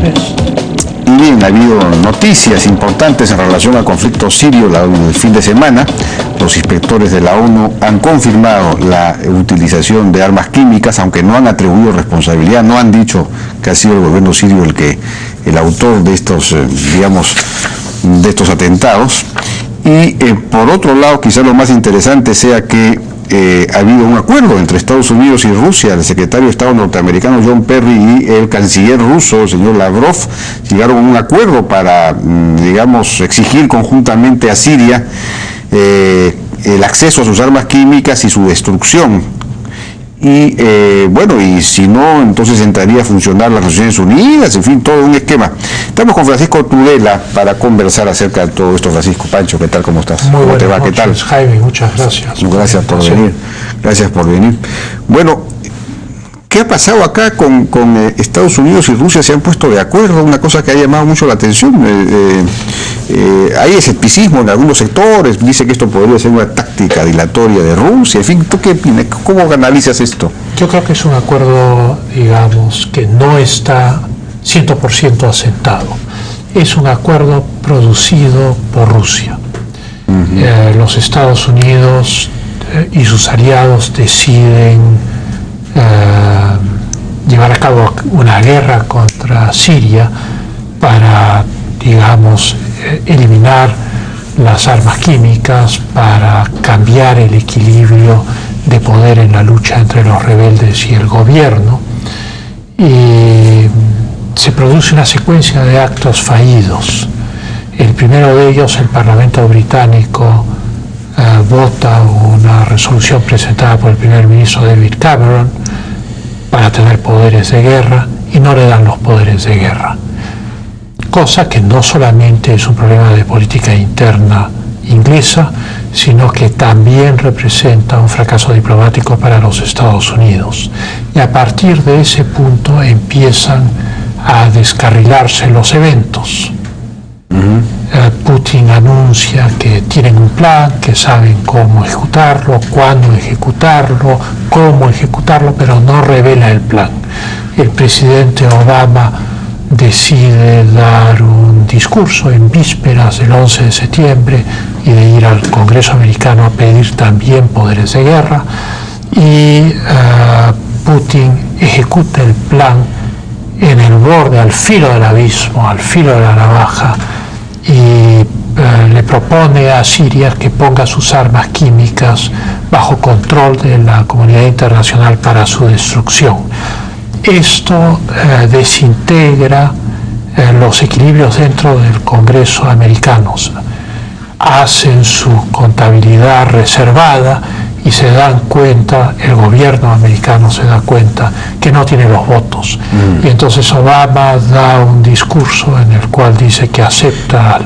3. Bien, ha habido noticias importantes en relación al conflicto sirio el fin de semana. Los inspectores de la ONU han confirmado la utilización de armas químicas, aunque no han atribuido responsabilidad, no han dicho que ha sido el gobierno sirio el autor de estos, de estos atentados. Y por otro lado, quizás lo más interesante sea que ha habido un acuerdo entre Estados Unidos y Rusia. El secretario de Estado norteamericano John Kerry y el canciller ruso, el señor Lavrov, llegaron a un acuerdo para, exigir conjuntamente a Siria el acceso a sus armas químicas y su destrucción. Y y si no, entonces entraría a funcionar las Naciones Unidas, en fin, todo un esquema. Estamos con Francisco Tudela para conversar acerca de todo esto. Francisco, Pancho, ¿qué tal? ¿Cómo estás? Muy ¿Cómo te va? noches, ¿Qué tal? Jaime, muchas gracias. Gracias por venir. Gracias por venir. Bueno, ¿qué ha pasado acá con Estados Unidos y Rusia? Se han puesto de acuerdo, una cosa que ha llamado mucho la atención. Hay escepticismo en algunos sectores, dice que esto podría ser una táctica dilatoria de Rusia. En fin, ¿tú qué opinas? ¿Cómo analizas esto? Yo creo que es un acuerdo, que no está 100% asentado. Es un acuerdo producido por Rusia. Los Estados Unidos y sus aliados deciden llevar a cabo una guerra contra Siria para, eliminar las armas químicas, para cambiar el equilibrio de poder en la lucha entre los rebeldes y el gobierno. Y se produce una secuencia de actos fallidos. El primero de ellos, el Parlamento británico vota una resolución presentada por el primer ministro David Cameron para tener poderes de guerra y no le dan los poderes de guerra. Cosa que no solamente es un problema de política interna inglesa, sino que también representa un fracaso diplomático para los Estados Unidos. Y a partir de ese punto empiezan a descarrilarse los eventos. Putin anuncia que tienen un plan, que saben cómo ejecutarlo, cuándo ejecutarlo, cómo ejecutarlo, pero no revela el plan. El presidente Obama decide dar un discurso en vísperas del 11 de septiembre y de ir al Congreso americano a pedir también poderes de guerra, y Putin ejecuta el plan en el borde, al filo del abismo, al filo de la navaja, y le propone a Siria que ponga sus armas químicas bajo control de la comunidad internacional para su destrucción. Esto desintegra los equilibrios dentro del Congreso americano. Hacen su contabilidad reservada y se dan cuenta, el gobierno americano se da cuenta que no tiene los votos. Y entonces Obama da un discurso en el cual dice que acepta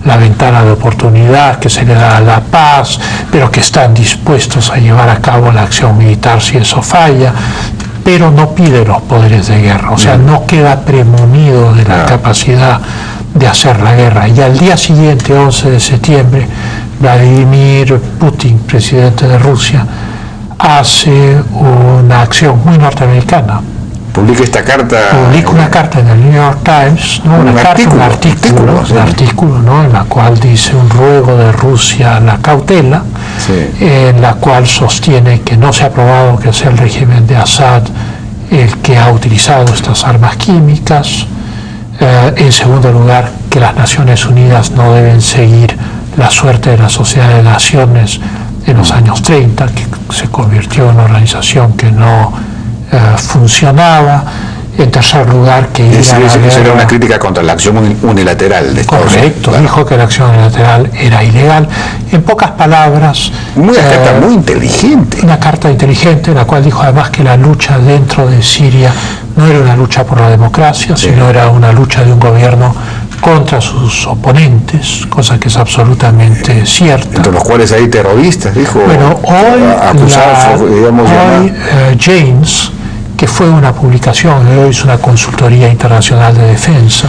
la ventana de oportunidad que se le da a la paz, pero que están dispuestos a llevar a cabo la acción militar si eso falla, pero no pide los poderes de guerra, o sea, no queda premunido de la capacidad de hacer la guerra. Y al día siguiente, 11 de septiembre, Vladimir Putin, presidente de Rusia, hace una acción muy norteamericana. Publica esta carta. Publica una carta en el New York Times, ¿no? Un artículo, ¿no? En la cual dice un ruego de Rusia a la cautela, en la cual sostiene que no se ha probado que sea el régimen de Assad el que ha utilizado estas armas químicas. En segundo lugar, que las Naciones Unidas no deben seguir la suerte de la Sociedad de Naciones en los años 30, que se convirtió en una organización que no funcionaba. En tercer lugar, que era una crítica contra la acción unilateral de Estados Unidos. Correcto, dijo que la acción unilateral era ilegal. En pocas palabras, una carta muy inteligente. Una carta inteligente en la cual dijo además que la lucha dentro de Siria no era una lucha por la democracia, sino era una lucha de un gobierno contra sus oponentes, cosa que es absolutamente cierta. Entre los cuales hay terroristas, dijo. Bueno, hoy Janes, que fue una publicación, hoy es una consultoría internacional de defensa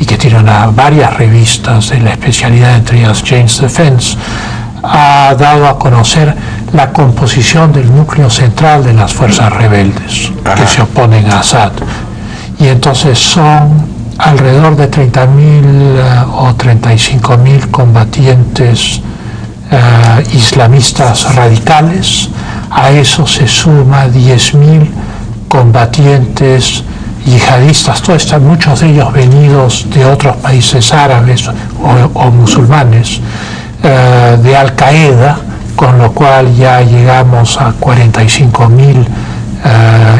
y que tiene varias revistas de la especialidad, entre ellas Jane's Defense, ha dado a conocer la composición del núcleo central de las fuerzas rebeldes que se oponen a Assad. Y entonces son alrededor de 30.000 o 35.000 combatientes islamistas radicales. A eso se suma 10.000 combatientes yihadistas, muchos de ellos venidos de otros países árabes o musulmanes, de Al Qaeda, con lo cual ya llegamos a 45.000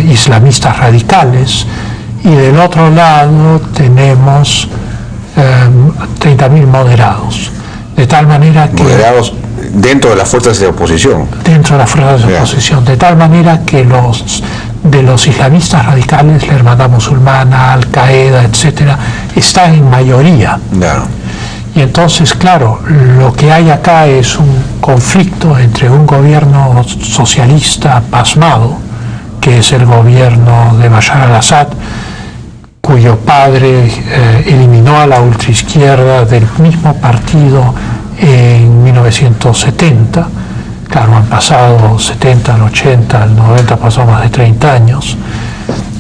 islamistas radicales, y del otro lado tenemos 30.000 moderados, de tal manera que... Moderados dentro de las fuerzas de oposición. Dentro de las fuerzas de oposición, de tal manera que de los islamistas radicales, la Hermandad Musulmana, Al Qaeda, etcétera, está en mayoría. Claro. Y entonces, claro, lo que hay acá es un conflicto entre un gobierno socialista pasmado, que es el gobierno de Bashar al-Assad, cuyo padre eliminó a la ultraizquierda del mismo partido en 1970. Claro, han pasado 70, el 80, el 90, pasó más de 30 años.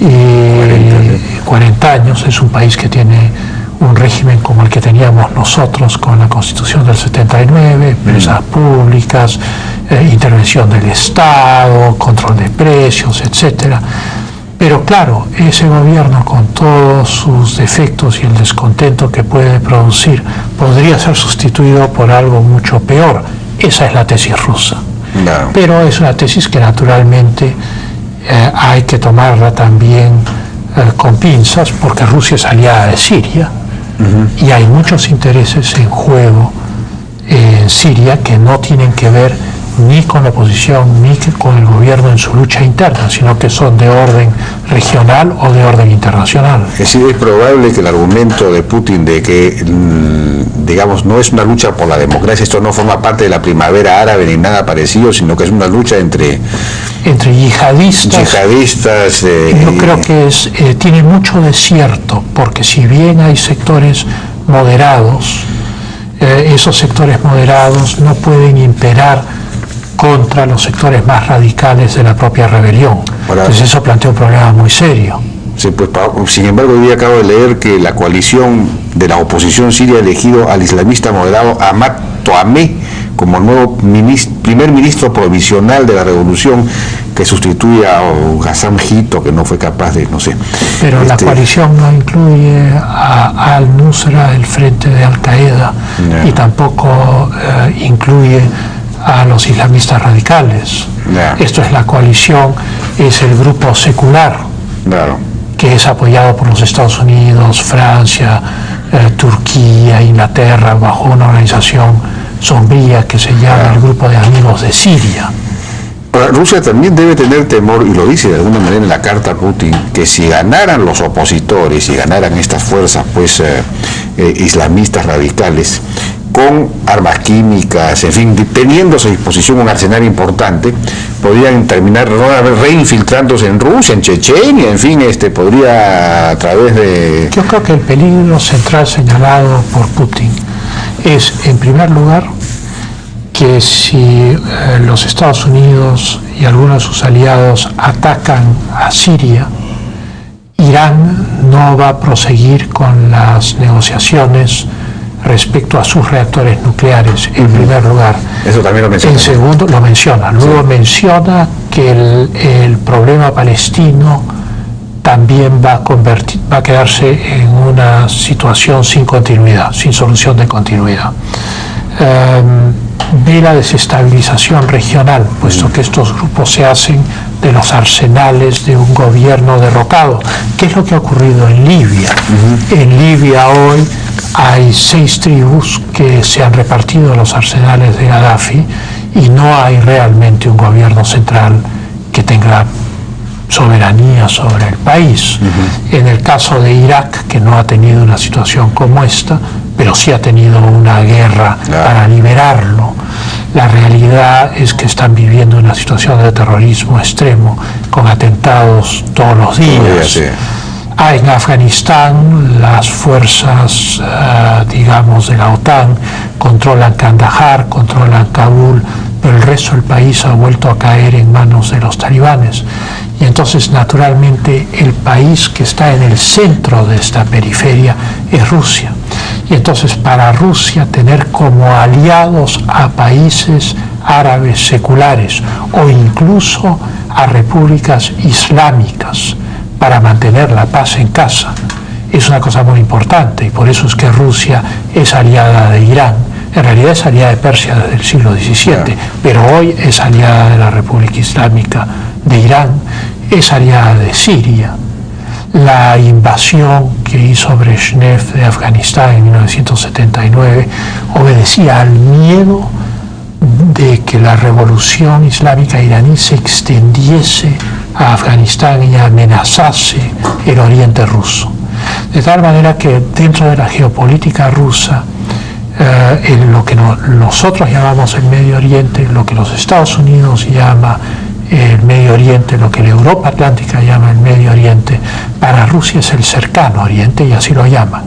Y 40 años, es un país que tiene un régimen como el que teníamos nosotros con la Constitución del 79, empresas públicas, intervención del Estado, control de precios, etcétera. Pero claro, ese gobierno, con todos sus defectos y el descontento que puede producir, podría ser sustituido por algo mucho peor. Esa es la tesis rusa. No. Pero es una tesis que naturalmente hay que tomarla también con pinzas, porque Rusia es aliada de Siria, y hay muchos intereses en juego en Siria que no tienen que ver ni con la oposición ni con el gobierno en su lucha interna, sino que son de orden regional o de orden internacional. Es decir, es probable que el argumento de Putin de que, digamos, no es una lucha por la democracia, esto no forma parte de la primavera árabe ni nada parecido, sino que es una lucha entre yihadistas. Yo creo que tiene mucho de cierto, porque si bien hay sectores moderados, esos sectores moderados no pueden imperar contra los sectores más radicales de la propia rebelión. Entonces eso plantea un problema muy serio. Sí, pues, sin embargo, hoy día acabo de leer que la coalición de la oposición siria ha elegido al islamista moderado Ahmad Toameh como nuevo primer ministro provisional de la revolución, que sustituye a Hassan Hito, que no fue capaz de, no sé. Pero la coalición no incluye a Al-Nusra, el frente de Al Qaeda, y tampoco incluye a los islamistas radicales. Esto es la coalición, es el grupo secular, que es apoyado por los Estados Unidos, Francia, Turquía, Inglaterra, bajo una organización sombría que se llama el Grupo de Amigos de Siria. Rusia también debe tener temor, y lo dice de alguna manera en la carta a Putin, que si ganaran los opositores, si ganaran estas fuerzas pues islamistas radicales, con armas químicas, en fin, teniendo a su disposición un arsenal importante, podrían terminar reinfiltrándose en Rusia, en Chechenia, en fin, podría a través de... Yo creo que el peligro central señalado por Putin es, en primer lugar, que si los Estados Unidos y algunos de sus aliados atacan a Siria, Irán no va a proseguir con las negociaciones respecto a sus reactores nucleares, en primer lugar. Eso también lo menciona. En segundo, lo menciona. Luego menciona que el problema palestino también va a quedarse en una situación sin continuidad, sin solución de continuidad. Ve la desestabilización regional, puesto que estos grupos se hacen de los arsenales de un gobierno derrocado. ¿Qué es lo que ha ocurrido en Libia? En Libia hoy hay 6 tribus que se han repartido los arsenales de Gaddafi, y no hay realmente un gobierno central que tenga soberanía sobre el país. En el caso de Irak, que no ha tenido una situación como esta, pero sí ha tenido una guerra para liberarlo, la realidad es que están viviendo una situación de terrorismo extremo, con atentados todos los días. En Afganistán las fuerzas, digamos, de la OTAN controlan Kandahar, controlan Kabul, pero el resto del país ha vuelto a caer en manos de los talibanes. Y entonces, naturalmente, el país que está en el centro de esta periferia es Rusia. Y entonces, para Rusia, tener como aliados a países árabes seculares o incluso a repúblicas islámicas para mantener la paz en casa es una cosa muy importante, y por eso es que Rusia es aliada de Irán. En realidad es aliada de Persia desde el siglo XVII, pero hoy es aliada de la República Islámica de Irán, es aliada de Siria. La invasión que hizo Brezhnev de Afganistán en 1979 obedecía al miedo de que la revolución islámica iraní se extendiese a Afganistán y amenazase el oriente ruso. De tal manera que dentro de la geopolítica rusa, en lo que nosotros llamamos el Medio Oriente, lo que los Estados Unidos llama el Medio Oriente, lo que la Europa Atlántica llama el Medio Oriente, para Rusia es el cercano Oriente, y así lo llaman.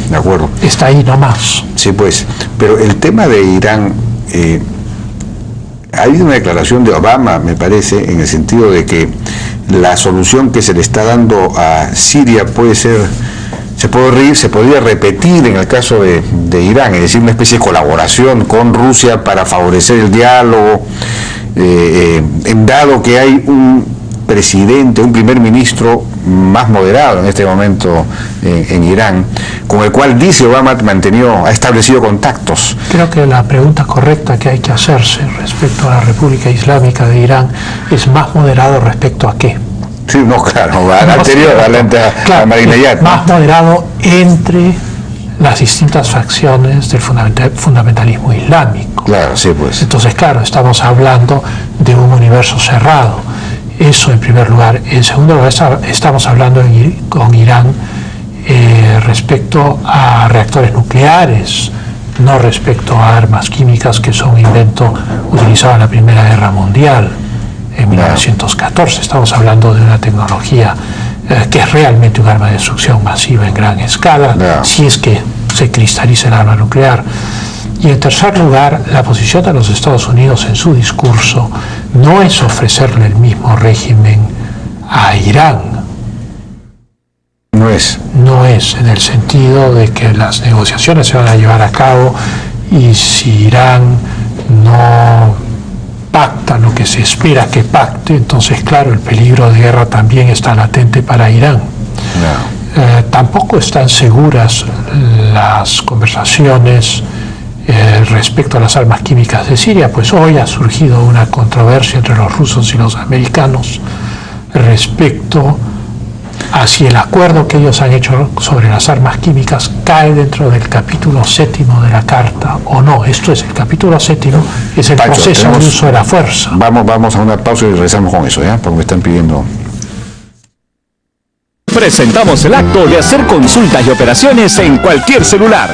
De acuerdo. Está ahí nomás. Sí, pues, pero el tema de Irán, ha habido una declaración de Obama, me parece, en el sentido de que la solución que se le está dando a Siria se podría repetir en el caso de Irán, es decir, una especie de colaboración con Rusia para favorecer el diálogo, en dado que hay un presidente, un primer ministro más moderado en este momento en Irán, con el cual dice Obama ha establecido contactos. Creo que la pregunta correcta que hay que hacerse respecto a la República Islámica de Irán es más moderado respecto a qué. Sí, no, claro, al anterior, a Ahmadinejad. Más moderado entre las distintas facciones del fundamentalismo islámico. Claro, sí, pues. Entonces, claro, estamos hablando de un universo cerrado. Eso en primer lugar. En segundo lugar, estamos hablando con Irán respecto a reactores nucleares, no respecto a armas químicas, que son un invento utilizado en la Primera Guerra Mundial, en 1914. Estamos hablando de una tecnología que es realmente un arma de destrucción masiva en gran escala, si es que se cristaliza el arma nuclear. Y en tercer lugar, la posición de los Estados Unidos en su discurso no es ofrecerle el mismo régimen a Irán. No es, en el sentido de que las negociaciones se van a llevar a cabo, y si Irán no pacta lo que se espera que pacte, entonces claro, el peligro de guerra también está latente para Irán. Tampoco están seguras las conversaciones respecto a las armas químicas de Siria, pues hoy ha surgido una controversia entre los rusos y los americanos respecto a si el acuerdo que ellos han hecho sobre las armas químicas cae dentro del capítulo 7º de la Carta o no. Esto es, el capítulo 7º es el proceso de uso de la fuerza. Vamos a una pausa y regresamos con eso, porque me están pidiendo. Presentamos el acto de hacer consultas y operaciones en cualquier celular.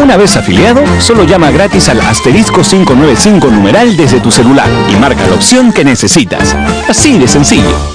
Una vez afiliado, solo llama gratis al *595 numeral desde tu celular y marca la opción que necesitas. Así de sencillo.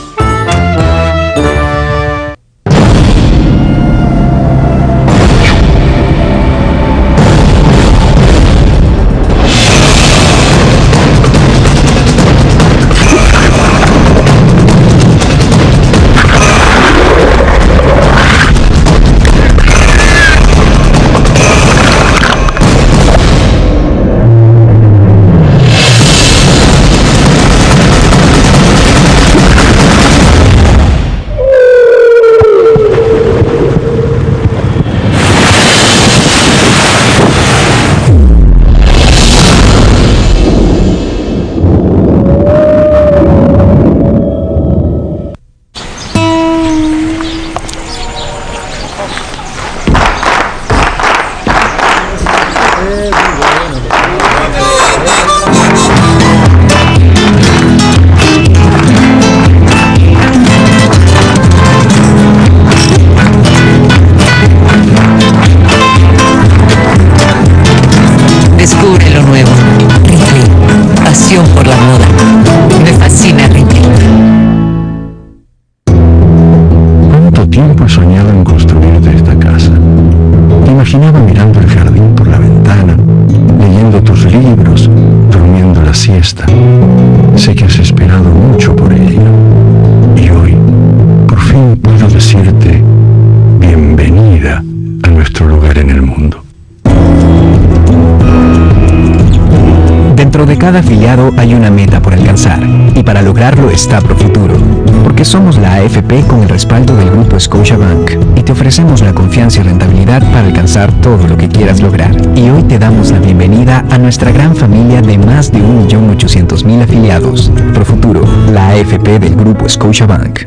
cada afiliado hay una meta por alcanzar, y para lograrlo está Profuturo, porque somos la AFP con el respaldo del Grupo Scotiabank, y te ofrecemos la confianza y rentabilidad para alcanzar todo lo que quieras lograr. Y hoy te damos la bienvenida a nuestra gran familia de más de 1.800.000 afiliados. Profuturo, la AFP del Grupo Scotiabank.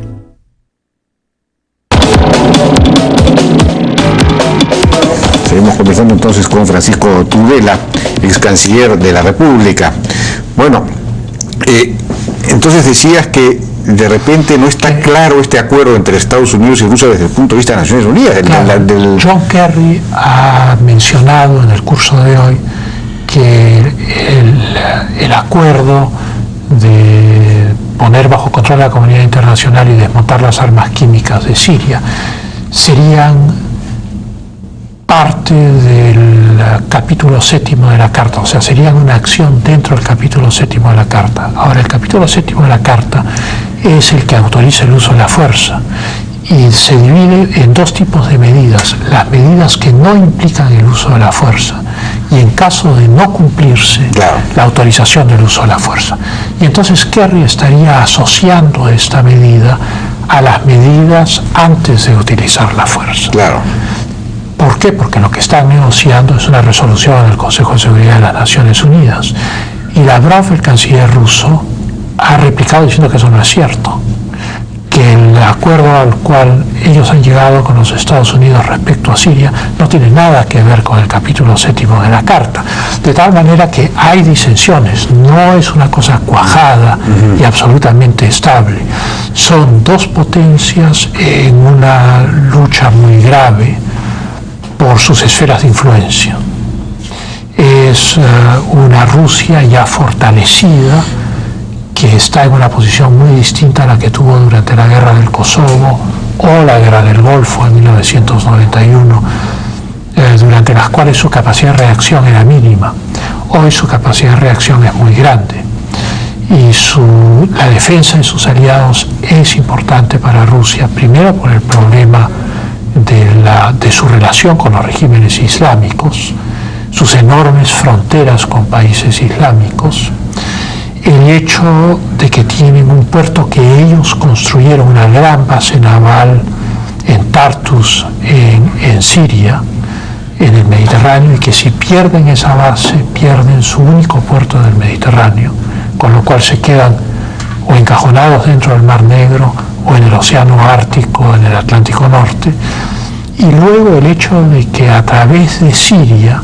Seguimos conversando entonces con Francisco Tudela, ex canciller de la República. Bueno, entonces decías que de repente no está claro este acuerdo entre Estados Unidos y Rusia desde el punto de vista de Naciones Unidas. Claro, John Kerry ha mencionado en el curso de hoy que el acuerdo de poner bajo control a la comunidad internacional y desmontar las armas químicas de Siria serían parte del capítulo 7 de la Carta, o sea, serían una acción dentro del capítulo 7 de la Carta. Ahora, el capítulo 7 de la Carta es el que autoriza el uso de la fuerza y se divide en dos tipos de medidas: las medidas que no implican el uso de la fuerza y, en caso de no cumplirse, la autorización del uso de la fuerza. Y entonces Kerry estaría asociando esta medida a las medidas antes de utilizar la fuerza. Claro. ¿Por qué? Porque lo que están negociando es una resolución del Consejo de Seguridad de las Naciones Unidas. Y Lavrov, el canciller ruso, ha replicado diciendo que eso no es cierto, que el acuerdo al cual ellos han llegado con los Estados Unidos respecto a Siria no tiene nada que ver con el capítulo 7 de la Carta. De tal manera que hay disensiones, no es una cosa cuajada y absolutamente estable. Son dos potencias en una lucha muy grave por sus esferas de influencia. Es una Rusia ya fortalecida, que está en una posición muy distinta a la que tuvo durante la guerra del Kosovo o la guerra del Golfo en 1991, durante las cuales su capacidad de reacción era mínima. Hoy su capacidad de reacción es muy grande y la defensa de sus aliados es importante para Rusia, primero por el problema de su relación con los regímenes islámicos, sus enormes fronteras con países islámicos, el hecho de que tienen un puerto que ellos construyeron, una gran base naval en Tartus, en Siria, en el Mediterráneo, y que si pierden esa base, pierden su único puerto del Mediterráneo, con lo cual se quedan o encajonados dentro del Mar Negro o en el Océano Ártico o en el Atlántico Norte. Y luego el hecho de que a través de Siria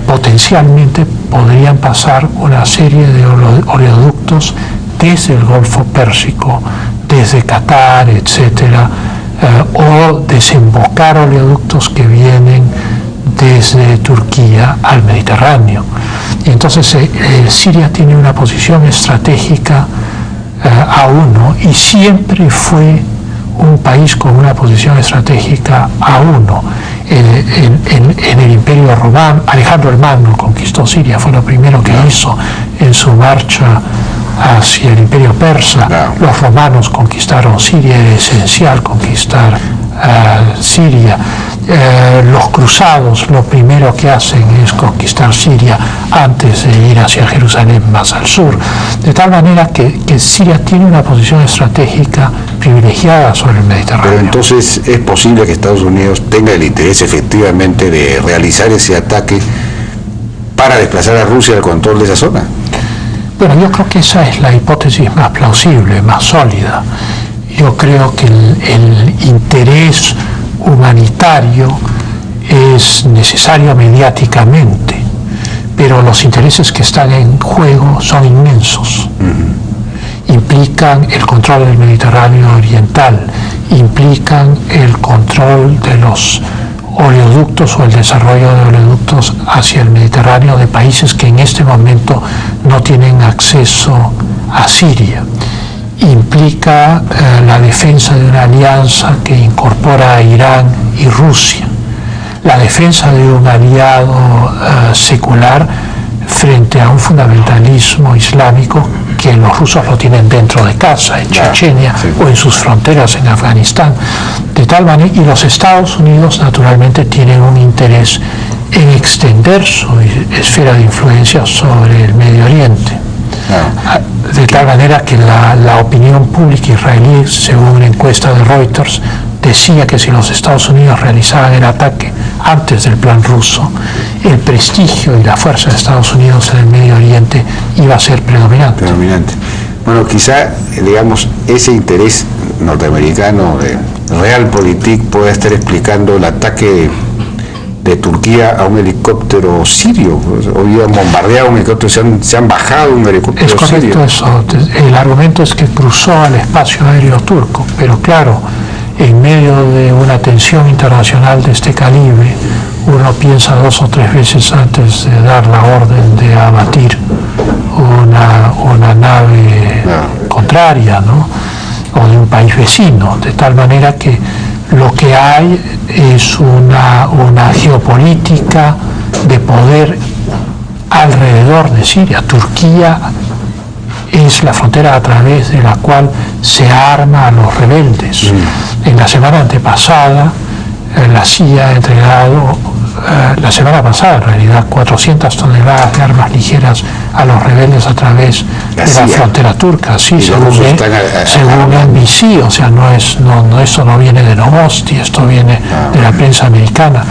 potencialmente podrían pasar una serie de oleoductos desde el Golfo Pérsico, desde Qatar, etcétera, o desembocar oleoductos que vienen desde Turquía al Mediterráneo. Y entonces Siria tiene una posición estratégica A1 y siempre fue un país con una posición estratégica A1. En el Imperio Romano, Alejandro el Magno conquistó Siria, fue lo primero que hizo en su marcha hacia el Imperio Persa. Los romanos conquistaron Siria, era esencial conquistar Siria. Los cruzados lo primero que hacen es conquistar Siria antes de ir hacia Jerusalén más al sur, de tal manera que Siria tiene una posición estratégica privilegiada sobre el Mediterráneo. Pero entonces es posible que Estados Unidos tenga el interés efectivamente de realizar ese ataque para desplazar a Rusia al control de esa zona. Bueno, yo creo que esa es la hipótesis más plausible, más sólida. Yo creo que el interés humanitario es necesario mediáticamente, pero los intereses que están en juego son inmensos. Implican el control del Mediterráneo oriental, implican el control de los oleoductos o el desarrollo de oleoductos hacia el Mediterráneo de países que en este momento no tienen acceso a Siria. Implica la defensa de una alianza que incorpora a Irán y Rusia, la defensa de un aliado secular frente a un fundamentalismo islámico que los rusos lo tienen dentro de casa, en Chechenia o en sus fronteras en Afganistán, de tal manera, y los Estados Unidos naturalmente tienen un interés en extender su esfera de influencia sobre el Medio Oriente. De tal manera que la opinión pública israelí, según una encuesta de Reuters, decía que si los Estados Unidos realizaban el ataque antes del plan ruso, el prestigio y la fuerza de Estados Unidos en el Medio Oriente iba a ser predominante. Bueno, quizá, digamos, ese interés norteamericano de Realpolitik pueda estar explicando el ataque de Turquía a un helicóptero sirio. Hoy han bombardeado un helicóptero, se han bajado un helicóptero sirio. Es correcto eso. El argumento es que cruzó al espacio aéreo turco, pero claro, en medio de una tensión internacional de este calibre, uno piensa 2 o 3 veces antes de dar la orden de abatir una nave contraria, ¿no? O de un país vecino, de tal manera que lo que hay es una geopolítica de poder alrededor de Siria. Turquía es la frontera a través de la cual se arma a los rebeldes. En la semana antepasada, la CIA ha entregado, la semana pasada en realidad, 400 toneladas de armas ligeras a los rebeldes a través de la frontera turca, sí, según NBC, o sea, esto no viene de Novosti, esto viene de la prensa americana,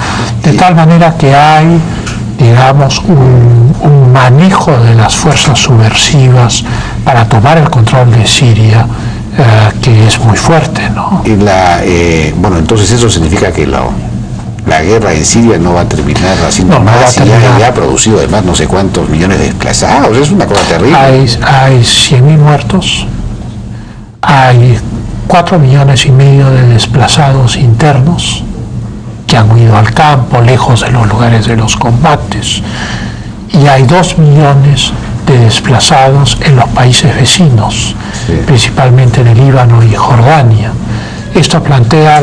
de tal manera que hay, digamos, un manejo de las fuerzas subversivas para tomar el control de Siria, que es muy fuerte, ¿no? Bueno, entonces eso significa que la guerra en Siria no va a terminar haciendo más, y ya ha producido además no sé cuántos millones de desplazados. Es una cosa terrible. Hay 100.000 muertos, hay 4,5 millones de desplazados internos que han huido al campo, lejos de los lugares de los combates, y hay 2 millones de desplazados en los países vecinos, principalmente en el Líbano y Jordania. Esto plantea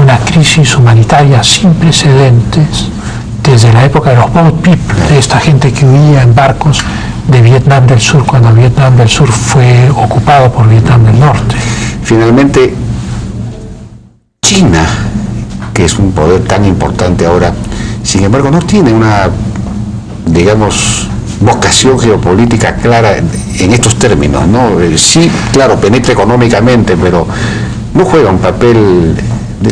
una crisis humanitaria sin precedentes desde la época de los boat people, de esta gente que huía en barcos de Vietnam del Sur, cuando Vietnam del Sur fue ocupado por Vietnam del Norte. Finalmente, China, que es un poder tan importante ahora, sin embargo no tiene una, digamos, vocación geopolítica clara en estos términos, ¿no? Sí, claro, penetra económicamente, pero no juega un papel.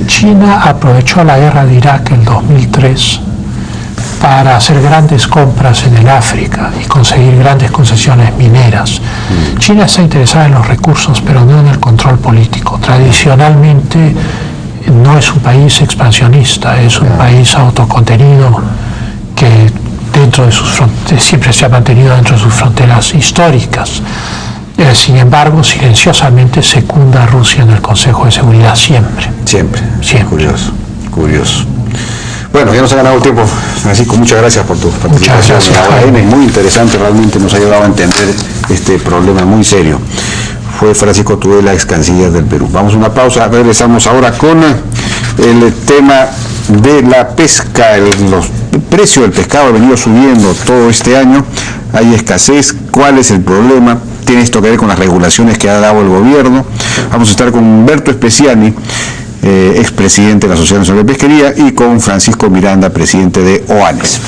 China aprovechó la guerra de Irak en 2003 para hacer grandes compras en el África y conseguir grandes concesiones mineras. China está interesada en los recursos, pero no en el control político. Tradicionalmente no es un país expansionista, es un país autocontenido que dentro de sus fronteras siempre se ha mantenido dentro de sus fronteras históricas. Sin embargo, silenciosamente secunda a Rusia en el Consejo de Seguridad siempre. Siempre. Curioso. Bueno, ya nos ha ganado el tiempo, Francisco. Muchas gracias por tu participación. Muchas gracias. Es muy interesante, realmente nos ha ayudado a entender este problema muy serio. Fue Francisco Tudela, ex canciller del Perú. Vamos a una pausa, regresamos ahora con el tema de la pesca. El precio del pescado ha venido subiendo todo este año, hay escasez. ¿Cuál es el problema? Tiene esto que ver con las regulaciones que ha dado el gobierno. Vamos a estar con Humberto Speciani, expresidente de la Asociación Nacional de Pesquería, y con Francisco Miranda, presidente de OANES.